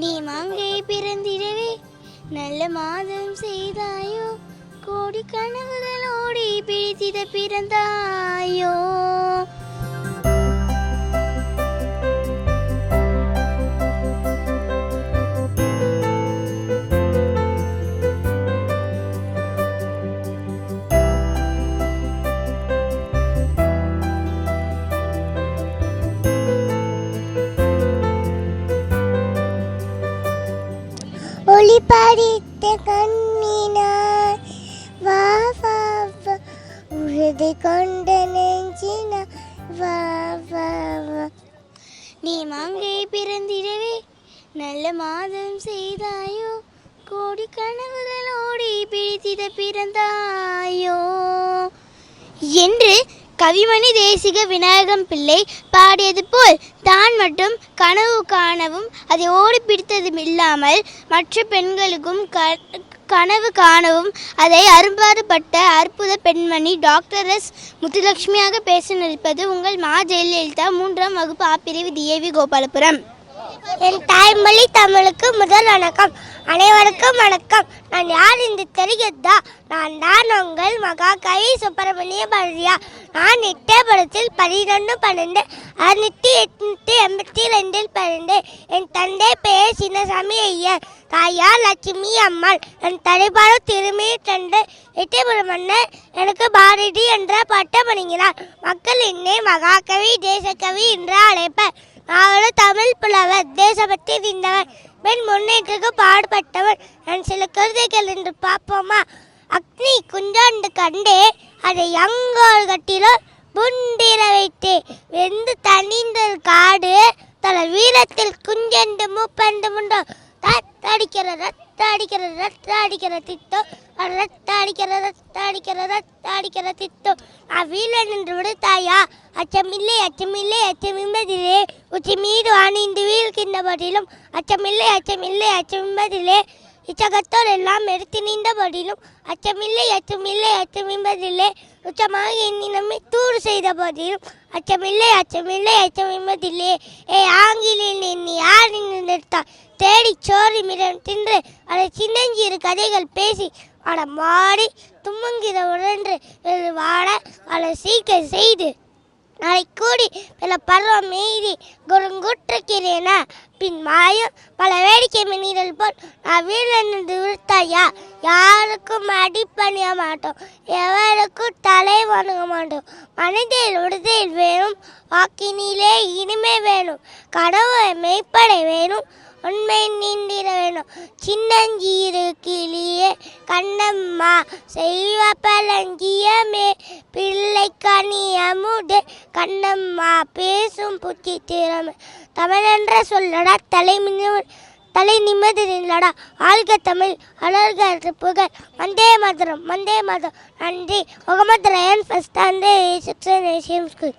நீ மங்கை பிறந்திடவே நல்ல மாதம் செய்தாயோ, கோடி கனவுகளோடி பிடித்திட பிறந்தாயோ. ஒளி படித்த கண்ணினார் வா வா வா, உறுதி கொண்ட நெஞ்சினார் வா வா வா. நீ மங்கை பிறந்திடவே நல்ல மாதம் செய்தாயோ, கோடி கனவுகளோடி பிடித்திட பிறந்தாயோ என்று கவிமணி தேசிக விநாயகம் பிள்ளை பாடியது போல் தான் மட்டும் கனவு காணவும் அதை ஓடி பிடித்ததும் இல்லாமல் மற்ற பெண்களுக்கும் கனவு காணவும் அதை அரும்பாடுபட்ட அற்புத பெண்மணி டாக்டர் எஸ் முத்துலட்சுமியாக பேச நிற்பது உங்கள் மா ஜெயலலிதா 3ஆம் வகுப்பு ஆப்பிரிவு டிஏவி கோபாலபுரம். என் தாய்மொழி தமிழுக்கு முதல் வணக்கம். அனைவருக்கும் வணக்கம். நான் யார் என்று தெரிகிறதா? நான் தான் உங்கள் மகாகவி சுப்பிரமணிய பாரதியார். நான் 8ஆம் படத்தில் 12/12/1882 பிறந்தேன். என் தந்தை பெயர் சின்னசாமி ஐயர், தாயார் லட்சுமி அம்மாள். என் தடைபாடு திரும்பிய தந்தை எட்டயபுரம் மன்னர் எனக்கு பாரதி என்ற பட்டம் வழங்கினார். மக்கள் என்னை மகாகவி தேசக்கவி என்று அழைப்பர். நான் ஒரு தமிழ் புலவர், தேசபக்தி இருந்தவர், பெண் முன்னேற்றக்கு பாடுபட்டவர். நான் சில கருதைகள் என்று பார்ப்போமா? அக்னி குஞ்சாண்டு கண்டே அதை யங்கோல் கட்டிலோ புண்டிர வைத்தே வெந்து தனிந்தல் காடு தல வீரத்தில் குஞ்செண்டு மூப்பண்டு முண்டோ ரத்தடிக்கிற தித்தோ ரத்தடிக்கிற தித்தோ. நான் வீரன் என்று விடுத்தாயா? அச்சமில்லை அச்சமின்பதிலே உச்சி மீது அணிந்து வீழ்கின்ற போதிலும் அச்சமில்லை அச்சமின்பதிலே இச்சகத்தோர் எல்லாம் எடுத்து நீண்ட போதிலும் அச்சமில்லை அச்சமின்பதிலே உச்சமாக எண்ணி நம்மை தூறு செய்த போதிலும் அச்சமில்லை அச்சமின்பதிலே. ஆங்கிலில் எண்ணி யார் நிறுத்தார்? தேடி சோறு மிடம் தின்று அதை சின்னஞ்சிறு கதைகள் பேசி அட மாடி தும்முங்கிற உடன்று வாட அதை சீக்கை செய்து நாளை கூடி பல பருவம் மீதி குறுங்குற்றுக்கிறேனா பின் மாயம் பல வேடிக்கை மணிகள் போல் நான் வீரன் விழுத்தாயா? யாருக்கும் அடிப்பணிய மாட்டோம், எவருக்கும் தலை வணங்க மாட்டோம். மனதில் விடுதல் வேணும், வாக்கினிலே இனிமை வேணும், கடவுளை மெய்ப்படை வேணும், உண்மை நீண்டிட வேணும். சின்னஞ்சீரு கிளியே கண்ணம்மா செய்வ பழங்கியமே பிள்ளை கனி அமுதே கண்ணம்மா பேசும் புத்தி திறமை தமிழென்ற சொல்லடா தலை நிம்மதி நில்லடா. ஆழ்க தமிழ் அலர்க புகழ். வந்தே மாதரம். நன்றி. Mohammed Rayan, first standard, 6th Asian School.